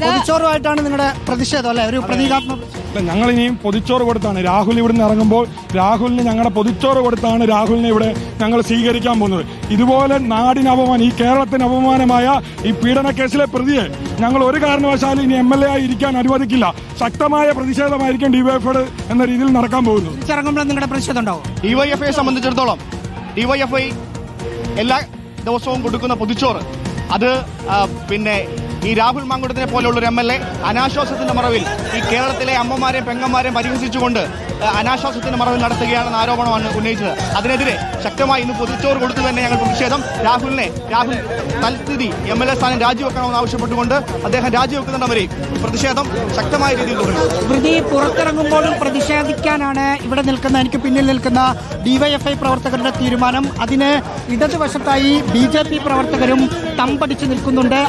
പൊതിച്ചോറുമായിട്ടാണ് നിങ്ങളുടെ പ്രതിഷേധം അല്ലെ? ഒരു പ്രതീകാത്മക ഞങ്ങൾ ഇനിയും പൊതിച്ചോറ് കൊടുത്താണ് രാഹുൽ ഇവിടുന്ന് ഇറങ്ങുമ്പോൾ രാഹുലിന് ഞങ്ങളുടെ പൊതിച്ചോറ് കൊടുത്താണ് രാഹുലിനെ ഇവിടെ ഞങ്ങൾ സ്വീകരിക്കാൻ പോകുന്നത്. ഇതുപോലെ നാടിന് അപമാനം, ഈ കേരളത്തിന് അപമാനമായ ഈ പീഡന കേസിലെ പ്രതിയെ ഞങ്ങൾ ഒരു കാരണവശാലും ഇനി MLA ആയി ഇരിക്കാൻ അനുവദിക്കില്ല. ശക്തമായ പ്രതിഷേധമായിരിക്കും ഡിവൈഎഫ്ഐ എന്ന രീതിയിൽ നടക്കാൻ പോകുന്നത്. ഇറങ്ങുമ്പോൾ നിങ്ങളുടെ പ്രതിഷേധം ഉണ്ടാവും. ഡിവൈഎഫ്ഐയെ സംബന്ധിച്ചിടത്തോളം ഡിവൈഎഫ്ഐ എല്ലാ ദിവസവും കൊടുക്കുന്ന പൊതിച്ചോറ് അത് പിന്നെ ഈ രാഹുൽ മാങ്കൂട്ടത്തിനെ പോലെയുള്ളൊരു MLA അനാശ്വാസത്തിന്റെ മറവിൽ ഈ കേരളത്തിലെ അമ്മമാരെയും പെങ്ങന്മാരെയും പരിഹസിച്ചുകൊണ്ട് അനാശ്വാസത്തിന്റെ മറവിൽ നടത്തുകയാണെന്ന ആരോപണമാണ് ഉന്നയിച്ചത്. അതിനെതിരെ ശക്തമായി ഇന്ന് പൊതിച്ചോറ് കൊടുത്തു തന്നെ ഞങ്ങൾ പ്രതിഷേധം. രാഹുൽ തൽസ്ഥിതി MLA സ്ഥാനം രാജിവെക്കണമെന്ന് ആവശ്യപ്പെട്ടുകൊണ്ട് അദ്ദേഹം രാജിവെക്കുന്നുണ്ട് വരെ പ്രതിഷേധം ശക്തമായ രീതിയിൽ തുടങ്ങി. വൃതി പുറത്തിറങ്ങുമ്പോഴും പ്രതിഷേധിക്കാനാണ് ഇവിടെ നിൽക്കുന്ന എനിക്ക് പിന്നിൽ നിൽക്കുന്ന ഡിവൈഎഫ്ഐ പ്രവർത്തകരുടെ തീരുമാനം. അതിന് ഇടതുവശത്തായി BJP പ്രവർത്തകരും തമ്പടിച്ചു നിൽക്കുന്നുണ്ട്.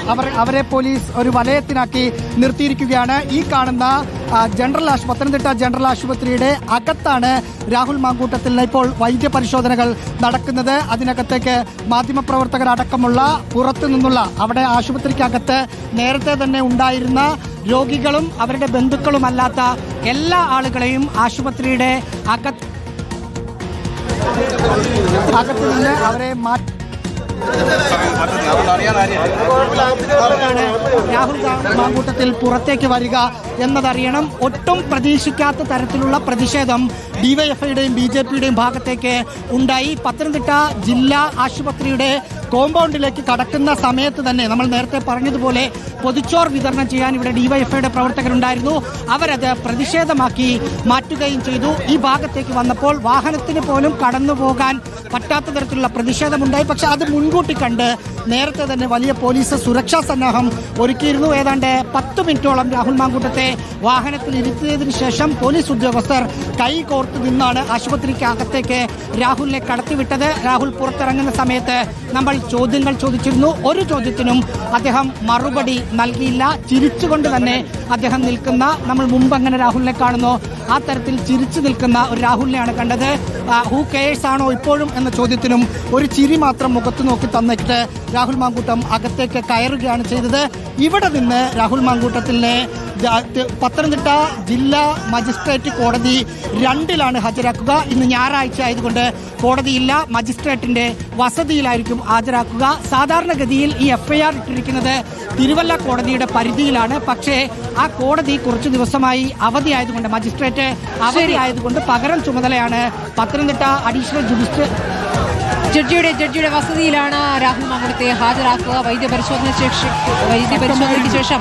അവരെ പോലീസ് ഒരു വലയത്തിനാക്കി നിർത്തിയിരിക്കുകയാണ്. ഈ കാണുന്ന പത്തനംതിട്ട ജനറൽ ആശുപത്രിയുടെ അകത്താണ് രാഹുൽ മാങ്കൂട്ടത്തിന് ഇപ്പോൾ വൈദ്യപരിശോധനകൾ നടക്കുന്നത്. അതിനകത്തേക്ക് മാധ്യമപ്രവർത്തകർ അടക്കമുള്ള പുറത്തു നിന്നുള്ള അവിടെ ആശുപത്രിക്കകത്ത് നേരത്തെ തന്നെ ഉണ്ടായിരുന്ന രോഗികളും അവരുടെ ബന്ധുക്കളുമല്ലാത്ത എല്ലാ ആളുകളെയും ആശുപത്രിയുടെ അകത്ത് നിന്ന് അവരെ രാഹുൽ മാങ്കൂട്ടത്തിൽ പുറത്തേക്ക് വരിക എന്നതറിയണം. ഒട്ടും പ്രതീക്ഷിക്കാത്ത തരത്തിലുള്ള പ്രതിഷേധം ഡിവൈഎഫ്ഐയുടെയും BJPയുടെയും ഭാഗത്തേക്ക് ഉണ്ടായി. പത്തനംതിട്ട ജില്ലാ ആശുപത്രിയുടെ കോമ്പൗണ്ടിലേക്ക് കടക്കുന്ന സമയത്ത് തന്നെ നമ്മൾ നേരത്തെ പറഞ്ഞതുപോലെ പൊതിച്ചോർ വിതരണം ചെയ്യാൻ ഇവിടെ ഡിവൈഎഫ്ഐയുടെ പ്രവർത്തകരുണ്ടായിരുന്നു. അവരത് പ്രതിഷേധമാക്കി മാറ്റുകയും ചെയ്തു. ഈ ഭാഗത്തേക്ക് വന്നപ്പോൾ വാഹനത്തിന് പോലും കടന്നു പോകാൻ പറ്റാത്ത തരത്തിലുള്ള പ്രതിഷേധമുണ്ടായി. പക്ഷെ അത് മുൻകൂട്ടി കണ്ട് നേരത്തെ തന്നെ വലിയ പോലീസ് സുരക്ഷാ സന്നാഹം ഒരുക്കിയിരുന്നു. ഏതാണ്ട് 10 മിനിറ്റോളം രാഹുൽ മാങ്കൂട്ടത്തെ വാഹനത്തിൽ ഇരുത്തിയതിനു ശേഷം പോലീസ് ഉദ്യോഗസ്ഥർ കൈ കോർത്ത് നിന്നാണ് ആശുപത്രിക്ക് അകത്തേക്ക് രാഹുലിനെ കടത്തിവിട്ടത്. രാഹുൽ പുറത്തിറങ്ങുന്ന സമയത്ത് നമ്മൾ ചോദ്യങ്ങൾ ചോദിച്ചിരുന്നു. ഒരു ചോദ്യത്തിനും അദ്ദേഹം മറുപടി നൽകിയില്ല. ചിരിച്ചുകൊണ്ട് തന്നെ അദ്ദേഹം നിൽക്കുന്ന, നമ്മൾ മുമ്പ് അങ്ങനെ രാഹുലിനെ കാണുന്നു ആ തരത്തിൽ ചിരിച്ചു നിൽക്കുന്ന ഒരു രാഹുലിനെയാണ് കണ്ടത്. ഹൂ കെയേഴ്സ് ആണോ ഇപ്പോഴും എന്ന ചോദ്യത്തിനും ഒരു ചിരി മാത്രം മുഖത്ത് നോക്കി തന്നിട്ട് രാഹുൽ മാങ്കൂട്ടം അകത്തേക്ക് കയറുകയാണ് ചെയ്തത്. ഇവിടെ നിന്ന് രാഹുൽ മാങ്കൂട്ടത്തിനെ പത്തനംതിട്ട ജില്ലാ മജിസ്ട്രേറ്റ് കോടതി 2ലാണ് ഹാജരാക്കുക. ഇന്ന് ഞായറാഴ്ച ആയതുകൊണ്ട് കോടതിയില്ല, മജിസ്ട്രേറ്റിന്റെ വസതിയിലായിരിക്കും ഹാജരാക്കുക. സാധാരണഗതിയിൽ ഈ FIR ഇട്ടിരിക്കുന്നത് തിരുവല്ല കോടതിയുടെ പരിധിയിലാണ്. പക്ഷേ ആ കോടതി കുറച്ചു ദിവസമായി അവധിയായതുകൊണ്ട്, മജിസ്ട്രേറ്റ് അവധിയായതുകൊണ്ട് പകരം ചുമതലയാണ് പത്തനംതിട്ട അഡീഷണൽ ജഡ്ജിയുടെ വസതിയിലാണ് രാഹുൽ മാങ്കൂട്ടത്തെ ഹാജരാക്കുക. വൈദ്യപരിശോധനയ്ക്ക് ശേഷം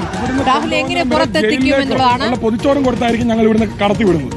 രാഹുൽ എങ്ങനെ പുറത്തെത്തിക്കും എന്നുള്ളതാണ്. പൊതിച്ചോറും കൊടുത്തായിരിക്കും ഞങ്ങൾ ഇവിടുന്ന് കടത്തിവിടുന്നത്.